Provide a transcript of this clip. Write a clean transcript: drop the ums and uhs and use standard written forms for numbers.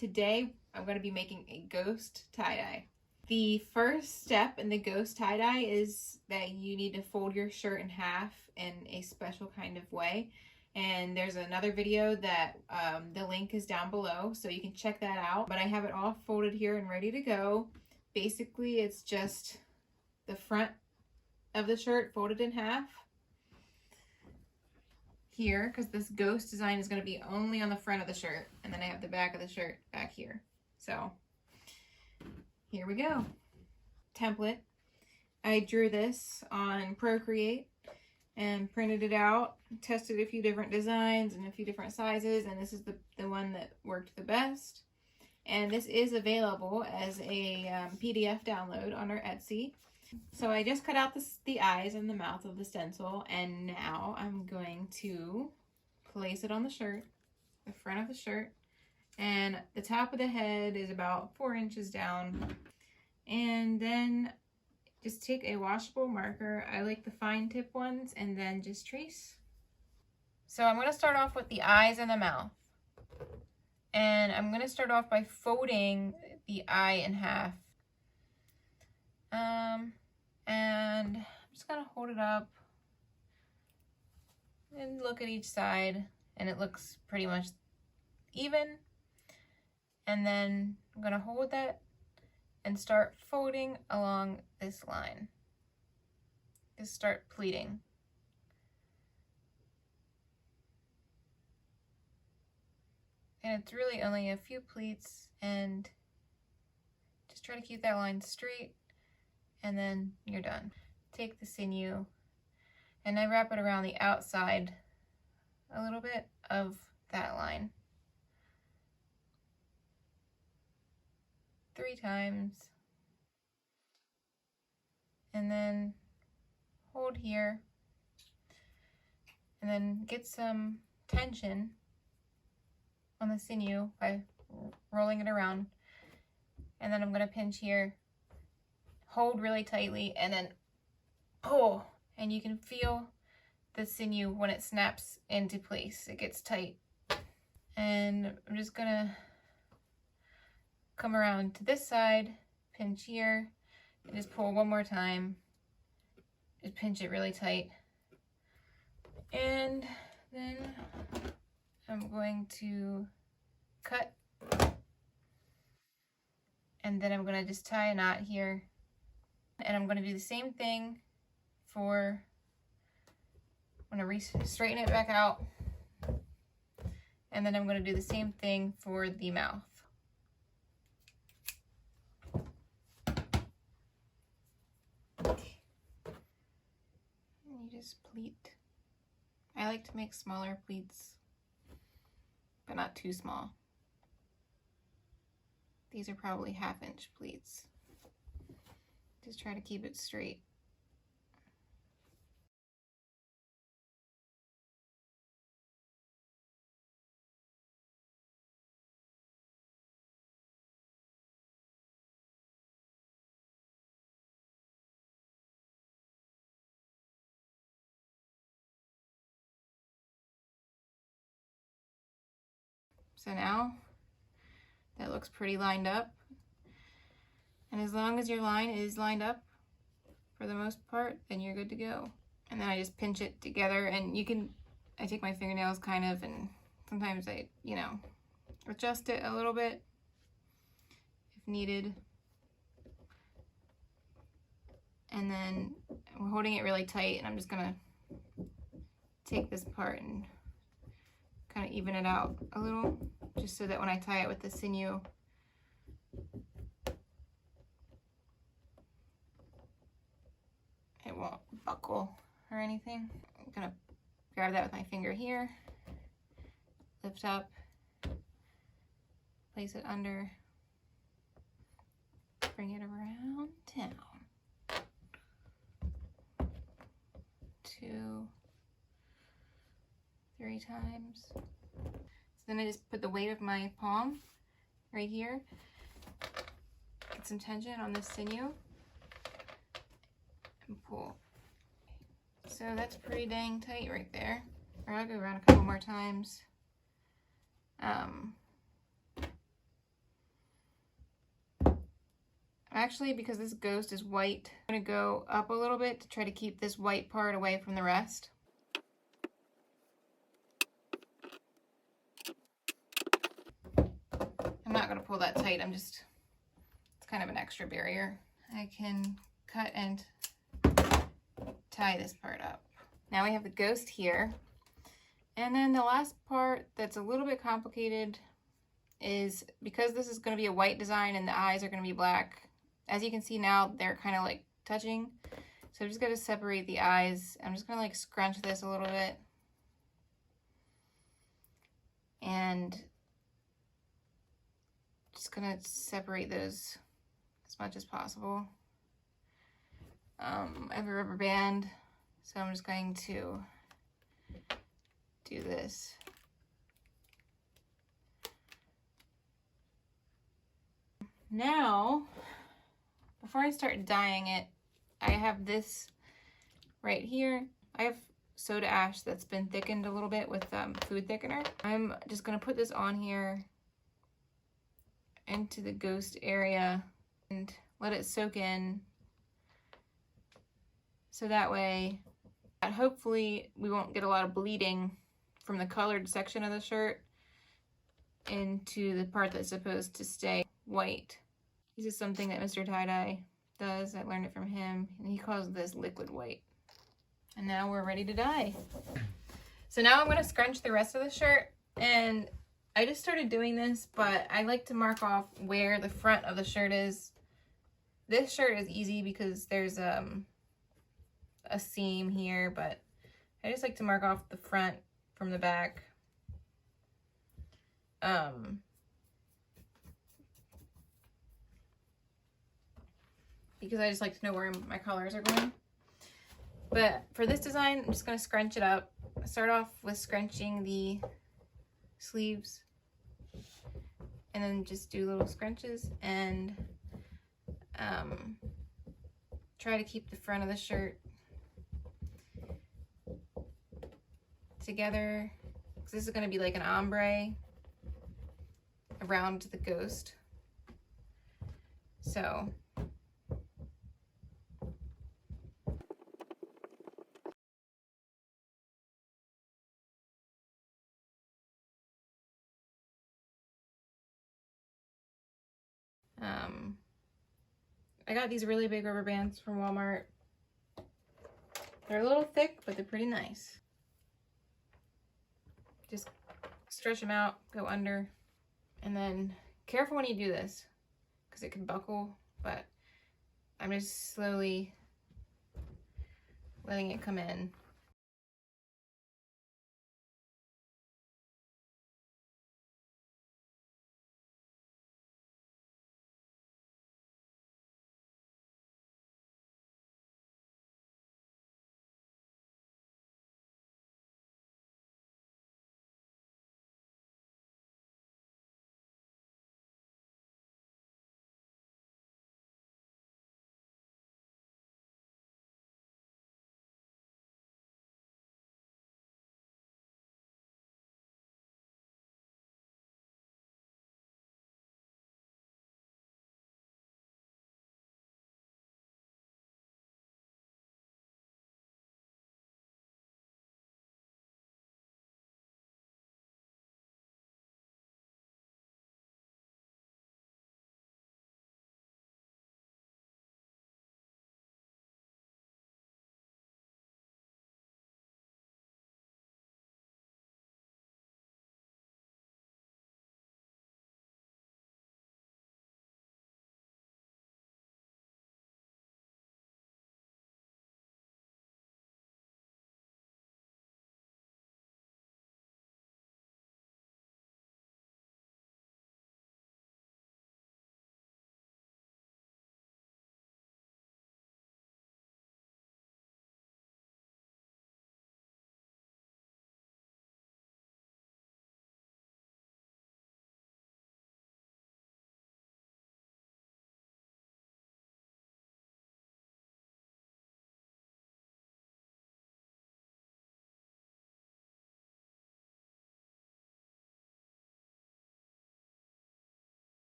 Today I'm going to be making a ghost tie-dye. The first step in the ghost tie-dye is that you need to fold your shirt in half in a special kind of way. And there's another video that the link is down below, so you can check that out. But I have it all folded here and ready to go. Basically, it's just the front of the shirt folded in half here, because this ghost design is going to be only on the front of the shirt, and then I have the back of the shirt back here. So here we go. Template. I drew this on Procreate and printed it out, tested a few different designs and a few different sizes, and this is the one that worked the best. And this is available as a PDF download on our Etsy. So I just cut out the eyes and the mouth of the stencil, and now I'm going to place it on the shirt, the front of the shirt, and the top of the head is about 4 inches down. And then just take a washable marker. I like the fine tip ones, and then just trace. So I'm going to start off with the eyes and the mouth. And I'm going to start off by folding the eye in half. And I'm just going to hold it up and look at each side, and it looks pretty much even. And then I'm going to hold that and start folding along this line. Just start pleating. And it's really only a few pleats, and just try to keep that line straight, and then you're done. Take the sinew, and I wrap it around the outside a little bit of that line. 3 times. And then hold here, and then get some tension on the sinew by rolling it around. And then I'm going to pinch here, hold really tightly, and then pull. And you can feel the sinew when it snaps into place. It gets tight. And I'm just going to come around to this side, pinch here, and just pull one more time. Just pinch it really tight. And then I'm going to cut, and then I'm going to just tie a knot here, and I'm going to do the same thing for, I'm going to straighten it back out, and then I'm going to do the same thing for the mouth. You just pleat. I like to make smaller pleats, but not too small. These are probably 1/2 inch pleats. Just try to keep it straight. So now that looks pretty lined up. And as long as your line is lined up for the most part, then you're good to go. And then I just pinch it together, and you can, I take my fingernails kind of, and sometimes I, adjust it a little bit if needed. And then I'm holding it really tight, and I'm just gonna take this part and kind of even it out a little, just so that when I tie it with the sinew, it won't buckle or anything. I'm gonna grab that with my finger here, lift up, place it under, bring it around town. 2, 3 times. So then I just put the weight of my palm right here, get some tension on this sinew, and pull. So that's pretty dang tight right there. Or I'll go around a couple more times. Actually, because this ghost is white, I'm gonna go up a little bit to try to keep this white part away from the rest. I'm not gonna pull that tight, it's kind of an extra barrier. I can cut and tie this part up. Now we have the ghost here. And then the last part that's a little bit complicated is because this is going to be a white design and the eyes are going to be black. As you can see now, they're kind of like touching. So I'm just going to separate the eyes. I'm just going to like scrunch this a little bit. And just going to separate those as much as possible. I have a rubber band, so I'm just going to do this. Now, before I start dyeing it, I have this right here. I have soda ash that's been thickened a little bit with food thickener. I'm just gonna put this on here into the ghost area and let it soak in. So that way, hopefully we won't get a lot of bleeding from the colored section of the shirt into the part that's supposed to stay white. This is something that Mr. Tie-Dye does. I learned it from him, and he calls this liquid white. And now we're ready to dye. So now I'm going to scrunch the rest of the shirt, and I just started doing this, but I like to mark off where the front of the shirt is. This shirt is easy because there's a seam here, but I just like to mark off the front from the back. Because I just like to know where my colors are going. But for this design, I'm just going to scrunch it up. Start off with scrunching the sleeves, and then just do little scrunches, and try to keep the front of the shirt together, because this is going to be like an ombre around the ghost. So I got these really big rubber bands from Walmart. They're a little thick, but they're pretty nice. Just stretch them out, go under, and then careful when you do this because it can buckle, but I'm just slowly letting it come in.